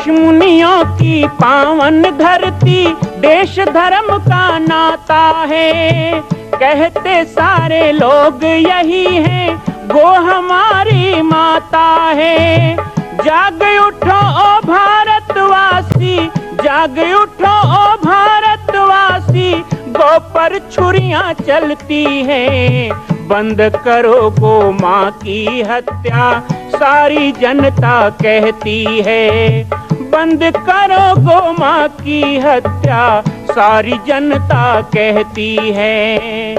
ऋषि मुनियों की पावन धरती, देश धर्म का नाता है। कहते सारे लोग यही हैं, गो हमारी माता है। जाग उठो ओ भारतवासी, जाग उठो ओ भारतवासी, गो पर छुरियां चलती हैं। बंद करो गो माँ की हत्या, सारी जनता कहती है। बंद करो गो माँ की हत्या, सारी जनता कहती है।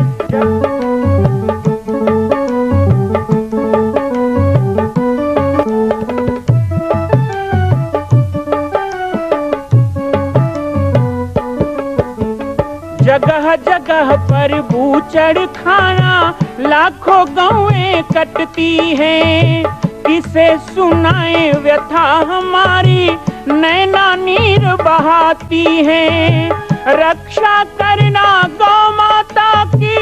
जगह जगह पर बूचड़ खाना, लाखों गौएं कटती हैं। किसे सुनाए व्यथा हमारी, नैना नीर बहाती हैं। रक्षा करना गौ माता की,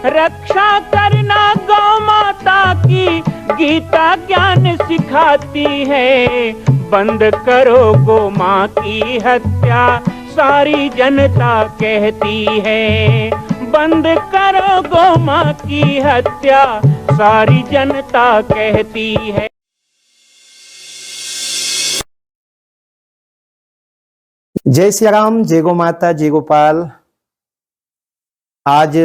रक्षा करना गौ माता की, गीता ज्ञान सिखाती है। बंद करो गो माँ की हत्या, सारी जनता कहती है। बंद करो गो माँ की हत्या, सारी जनता कहती है। जय श्री राम, जय गो माता, जय गोपाल। आज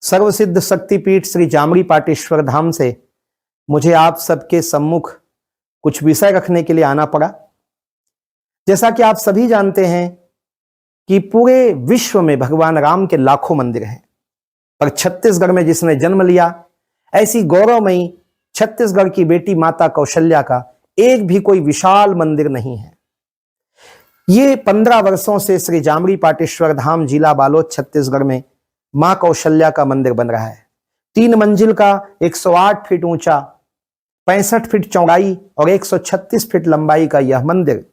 सर्वसिद्ध शक्तिपीठ श्री जामरी पाटेश्वर धाम से मुझे आप सबके सम्मुख कुछ विषय रखने के लिए आना पड़ा। जैसा कि आप सभी जानते हैं कि पूरे विश्व में भगवान राम के लाखों मंदिर हैं, पर छत्तीसगढ़ में जिसने जन्म लिया, ऐसी गौरवमयी छत्तीसगढ़ की बेटी माता कौशल्या का एक भी कोई विशाल मंदिर नहीं है। ये 15 वर्षों से श्री जामरी पाटेश्वर धाम, जिला बालोद, छत्तीसगढ़ में मां कौशल्या का मंदिर बन रहा है। 3 मंजिल का 108 फीट ऊंचा, 65 फीट चौड़ाई और 136 फीट लंबाई का यह मंदिर,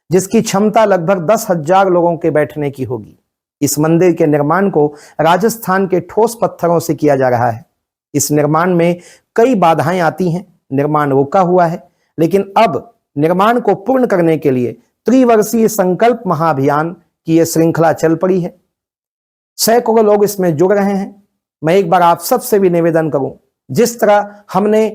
जिसकी क्षमता लगभग 10,000 लोगों के बैठने की होगी। इस मंदिर के निर्माण को राजस्थान के ठोस पत्थरों से किया जा रहा है। इस निर्माण में कई बाधाएं आती हैं, निर्माण रुका हुआ है, लेकिन अब निर्माण को पूर्ण करने के लिए त्रिवर्षीय संकल्प महाअभियान की यह श्रृंखला चल पड़ी है। सैकड़ों लोग इसमें जुड़ रहे हैं। मैं एक बार आप सबसे भी निवेदन करूं, जिस तरह हमने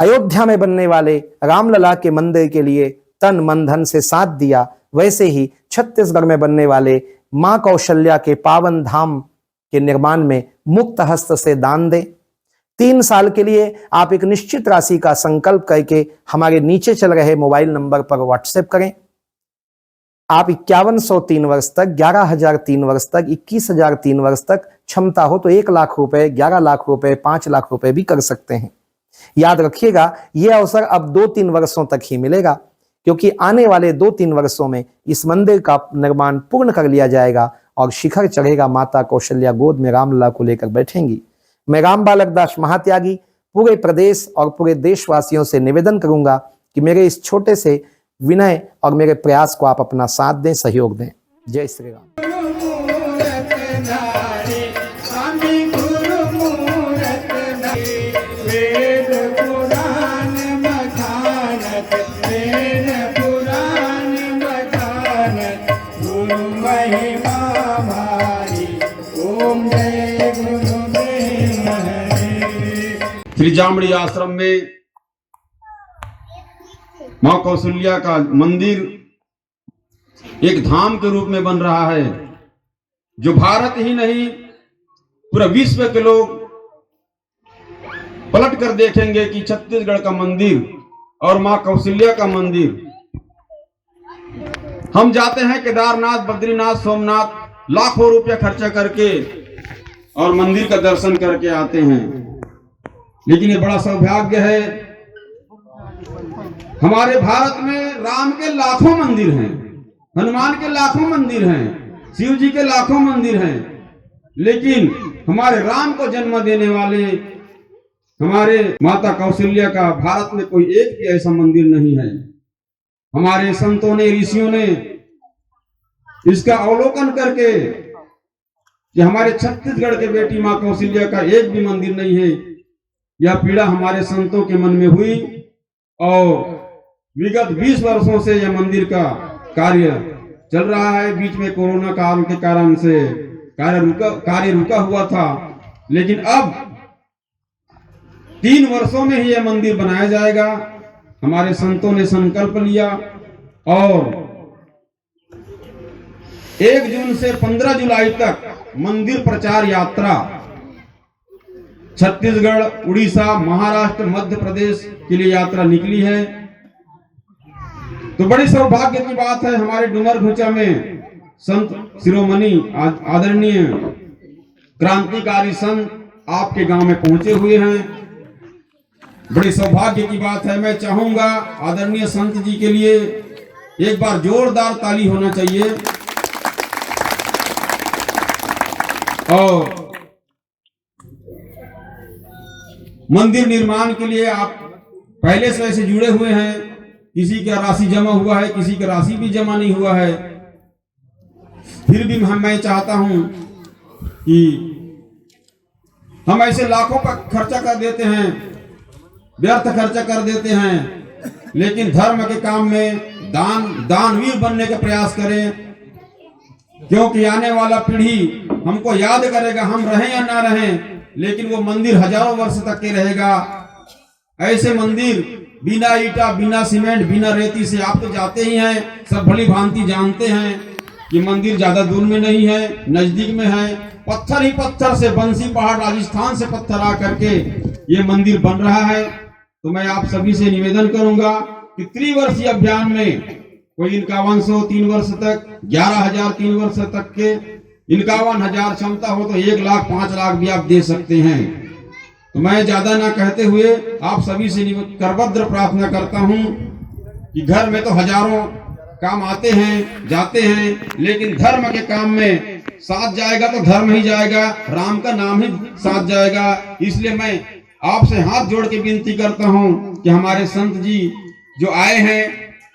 अयोध्या में बनने वाले रामलला के मंदिर के लिए तन मन धन से साथ दिया, वैसे ही छत्तीसगढ़ में बनने वाले मां कौशल्या के पावन धाम के निर्माण में मुक्त हस्त से दान दें। 3 साल के लिए आप एक निश्चित राशि का संकल्प करके हमारे नीचे चल रहे मोबाइल नंबर पर व्हाट्सएप करें। आप 5103 वर्ष तक, 11,003 वर्ष तक, 21,003 वर्ष तक, क्षमता हो तो 1 लाख रुपए, 11 लाख रुपए, 5 लाख रुपए भी कर सकते हैं। याद रखिएगा, यह अवसर अब 2-3 वर्षों तक ही मिलेगा, क्योंकि आने वाले 2-3 वर्षों में इस मंदिर का निर्माण पूर्ण कर लिया जाएगा और शिखर चढ़ेगा। माता कौशल्या गोद में रामलला को लेकर बैठेंगी। मैं राम बालक दास महात्यागी पूरे प्रदेश और पूरे देशवासियों से निवेदन करूंगा कि मेरे इस छोटे से विनय और मेरे प्रयास को आप अपना साथ दें, सहयोग दें। जय श्री राम। श्री जामड़ी आश्रम में मां कौशल्या का मंदिर एक धाम के रूप में बन रहा है, जो भारत ही नहीं पूरा विश्व के लोग पलट कर देखेंगे कि छत्तीसगढ़ का मंदिर और मां कौशल्या का मंदिर। हम जाते हैं केदारनाथ, बद्रीनाथ, सोमनाथ, लाखों रुपया खर्चा करके और मंदिर का दर्शन करके आते हैं, लेकिन ये बड़ा सौभाग्य है, हमारे भारत में राम के लाखों मंदिर हैं, हनुमान के लाखों मंदिर हैं, शिव जी के लाखों मंदिर हैं, लेकिन हमारे राम को जन्म देने वाले हमारे माता कौशल्या का भारत में कोई एक भी ऐसा मंदिर नहीं है। हमारे संतों ने, ऋषियों ने इसका अवलोकन करके कि हमारे छत्तीसगढ़ के बेटी मां कौशल्या का एक भी मंदिर नहीं है, यह पीड़ा हमारे संतों के मन में हुई और विगत 20 वर्षों से यह मंदिर का कार्य चल रहा है। बीच में कोरोना काल के कारण से कार्य रुका हुआ था, लेकिन अब 3 वर्षों में ही यह मंदिर बनाया जाएगा। हमारे संतों ने संकल्प लिया और 1 जून से 15 जुलाई तक मंदिर प्रचार यात्रा छत्तीसगढ़, उड़ीसा, महाराष्ट्र, मध्य प्रदेश के लिए यात्रा निकली है। तो बड़ी सौभाग्य की बात है, हमारे डुमर घुचा में संत शिरोमणि आदरणीय क्रांतिकारी संत आपके गांव में पहुंचे हुए हैं। बड़ी सौभाग्य की बात है। मैं चाहूंगा आदरणीय संत जी के लिए एक बार जोरदार ताली होना चाहिए। और मंदिर निर्माण के लिए आप पहले से ऐसे जुड़े हुए हैं, किसी का राशि जमा हुआ है, किसी का राशि भी जमा नहीं हुआ है। फिर भी मैं चाहता हूं कि हम ऐसे लाखों का खर्चा कर देते हैं, व्यर्थ खर्चा कर देते हैं, लेकिन धर्म के काम में दानवीर बनने का प्रयास करें, क्योंकि आने वाला पीढ़ी हमको याद करेगा, हम रहें या ना रहें, लेकिन वो मंदिर हजारों वर्ष तक के रहेगा। ऐसे मंदिर बिना ईटा, बिना सीमेंट, बिना रेती से आप तो जाते ही हैं, सब भली भांति जानते हैं कि मंदिर ज्यादा दूर में नहीं है, नजदीक में है। पत्थर ही पत्थर से, बंसी पहाड़ राजस्थान से पत्थर आ करके ये मंदिर बन रहा है। तो मैं आप सभी से निवेदन करूंगा कि त्रिवर्षीय अभियान में कोई 5100 3 वर्ष तक, 11,000 3 वर्ष तक के, 51,000 क्षमता हो तो 1 लाख 5 लाख भी आप दे सकते हैं। तो मैं ज्यादा ना कहते हुए आप सभी से करबद्ध प्रार्थना करता हूं कि घर में तो हजारों काम आते हैं जाते हैं, लेकिन धर्म के काम में साथ जाएगा तो धर्म ही जाएगा, राम का नाम ही साथ जाएगा। इसलिए मैं आपसे हाथ जोड़ के विनती करता हूं कि हमारे संत जी जो आए हैं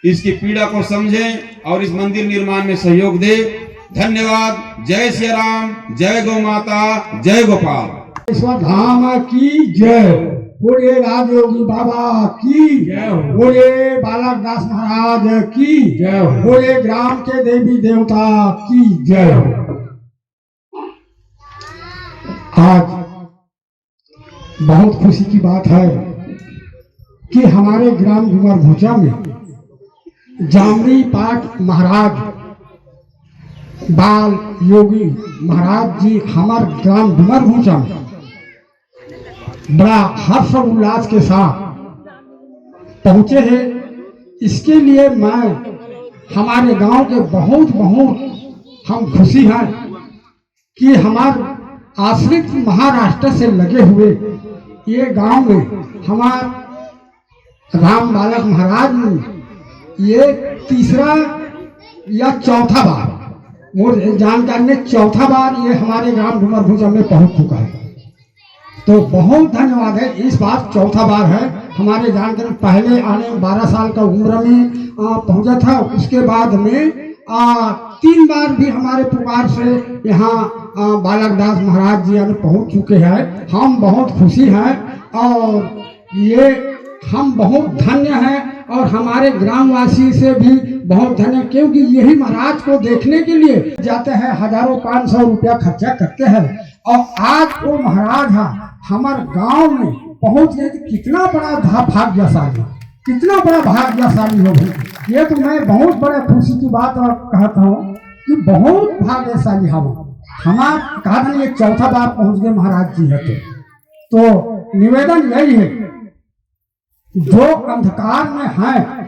इसकी पीड़ा को समझें और इस मंदिर निर्माण में सहयोग दे। धन्यवाद। जय श्री राम, जय गौ माता, जय गोपाल। ईश्वर धाम की जय। बोले राजयोगी बाबा की जय। बोले बालक दास महाराज की जय। बोले ग्राम के देवी देवता की जय। आज बहुत खुशी की बात है कि हमारे ग्राम डुमर घुचा में जामरी पाठ महाराज बाल योगी महाराज जी हमारे ग्राम डुमर घुचा में बड़ा हर्ष और उल्लास के साथ पहुंचे हैं। इसके लिए मैं हमारे गांव के बहुत हम खुशी हैं कि हमारे आश्रित महाराष्ट्र से लगे हुए ये गांव में हमारे राम बालक महाराज ने ये तीसरा या चौथा बार, वो जानकारी में चौथा बार ये हमारे ग्राम डुमर घुचा में पहुंच चुका है। तो बहुत धन्यवाद है। इस बार चौथा बार है। हमारे जानकारी पहले आने 12 साल का उम्र में पहुंचा था, उसके बाद में 3 बार भी हमारे परिवार से यहाँ बालक दास महाराज जी पहुंच चुके हैं। हम बहुत खुशी हैं और ये हम बहुत धन्य हैं और हमारे ग्रामवासी से भी बहुत धन्य, क्योंकि यही महाराज को देखने के लिए जाते हैं, हजारों 500 रुपया खर्चा करते हैं और आज वो महाराज हमारे गांव में पहुंच गए। कितना बड़ा भाग्यशाली, कितना बड़ा भाग्यशाली हो गए। ये तो मैं बहुत बड़ा खुशी की बात कहता हूँ कि बहुत भाग्यशाली हमारा कारण ये चौथा बार पहुंच गए महाराज जी है। तो निवेदन यही है, जो अंधकार में है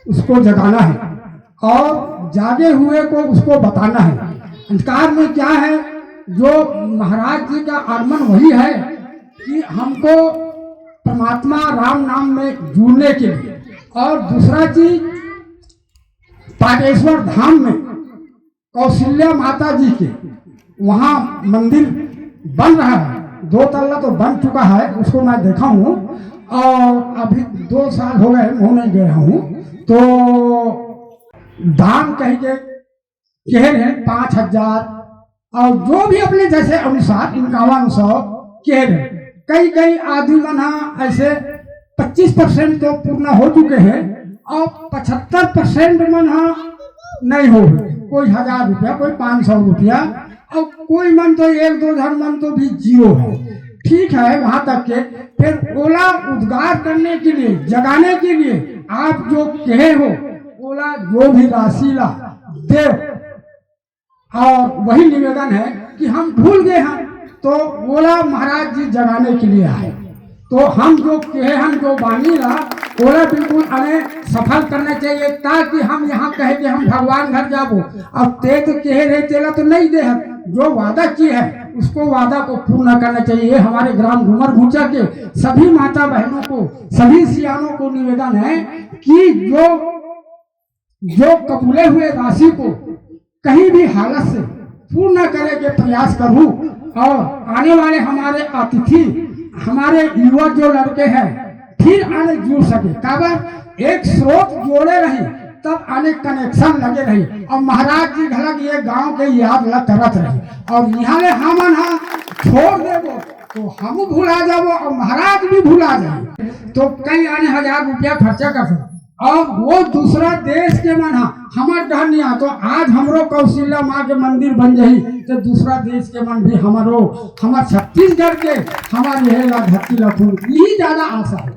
उसको जगाना है और जागे हुए को उसको बताना है। अंधकार में क्या है, जो महाराज जी का आगमन वही है कि हमको परमात्मा राम नाम में जुड़ने के लिए, और दूसरा चीज पाटेश्वर धाम में कौशल्या माता जी के वहाँ मंदिर बन रहा है। 2 तल्ला तो बन चुका है, उसको मैं देखा हूँ और अभी 2 साल हो गए मैं नहीं गया हूँ। तो दान कहीं के कह रहे 5,000 और जो भी अपने जैसे अनुसार 5100 कह रहे, कई कई आदमी मन ऐसे 25% तो पूर्ण हो चुके हैं और 75% मन नहीं हो गए। कोई 1000 रुपया, कोई 500 रुपया, और कोई मन तो 1-2 मन तो भी जीरो है। ठीक है, वहां तक के फिर ओला उद्गार करने के लिए, जगाने के लिए आप जो कहे हो ओला जो भी राशि ला दे, और वही निवेदन है कि हम भूल गए हैं तो ओला महाराज जी जगाने के लिए आए। तो हम जो कहे, हम जो बानी ला ओला बिल्कुल हमें सफल करना चाहिए, ताकि हम यहाँ कहे कि हम भगवान घर जाबो। अब ते तो कहे रहे तेला तो नहीं दे, जो वादा किए है उसको वादा को पूर्ण करना चाहिए। हमारे ग्राम डूमर घूंचा के सभी माता बहनों को, सभी सियानों को निवेदन है कि जो कबूले हुए राशि को कहीं भी हालत से पूर्ण करने के प्रयास करूं, और आने वाले हमारे अतिथि, हमारे युवक जो लड़के हैं फिर आने जुड़ सके। काबर एक स्रोत जोड़े रही तब आने कनेक्शन लगे रही, और महाराज जी घलक ये गांव के याद ला करत रही, और यहाँ ले हमन छोड़ देवो तो हम भूला जाबो और महाराज भी भूला जाए। तो कई आने 1000 रुपया खर्चा कर सकते, और वो दूसरा देश के मन हमारे घर नहीं आ, तो आज हमरो कौशल्या माँ के मंदिर बन जाही तो दूसरा देश के मन भी हमारे छत्तीसगढ़ के हमारे धरती लखून यही ज्यादा आशा है।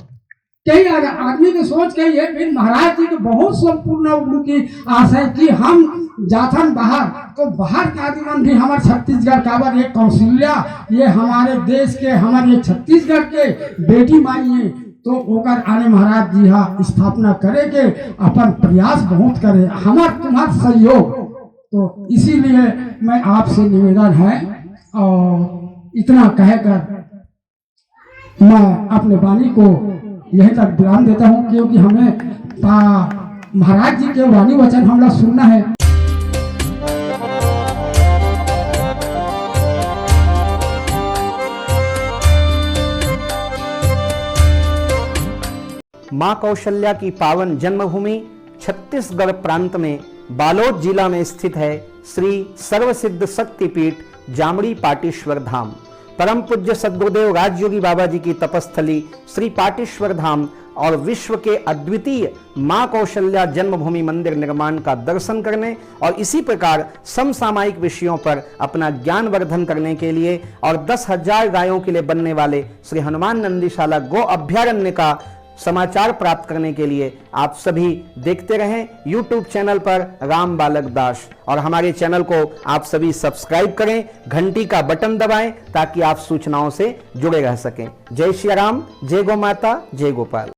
कई आदमी की सोच कही है, फिर महाराज जी को बहुत संपूर्ण उनकी आशा है कि हम जाथन बाहर, तो बाहर के आदमी मन भी हमारे छत्तीसगढ़ काबर ये कौशल्या, ये हमारे देश के, हमारे छत्तीसगढ़ के बेटी माई है, तो ओकर आने महाराज जी स्थापना करे के अपन प्रयास बहुत करे, हमार तुम्हार सहयोग। तो इसीलिए मैं आपसे निवेदन है, और इतना कहकर मैं अपने वाणी को यहीं तक विराम देता हूँ, क्योंकि हमें महाराज जी के वाणी वचन हम लोग सुनना है। मां कौशल्या की पावन जन्मभूमि छत्तीसगढ़ प्रांत में बालोद जिला में स्थित है श्री सर्वसिद्ध शक्तिपीठ जामड़ी पाटेश्वर धाम। परम पूज्य सद्गुरुदेव राजयोगी बाबा जी की तपस्थली श्री पाटेश्वर धाम और विश्व के अद्वितीय मां कौशल्या जन्मभूमि मंदिर निर्माण का दर्शन करने और इसी प्रकार समसामयिक विषयों पर अपना ज्ञान वर्धन करने के लिए और 10,000 गायों के लिए बनने वाले श्री हनुमान नंदीशाला गो अभ्यारण्य का समाचार प्राप्त करने के लिए आप सभी देखते रहें YouTube चैनल पर राम बालक दास, और हमारे चैनल को आप सभी सब्सक्राइब करें, घंटी का बटन दबाएं ताकि आप सूचनाओं से जुड़े रह सकें। जय श्री राम, जय गौ माता, जय गोपाल।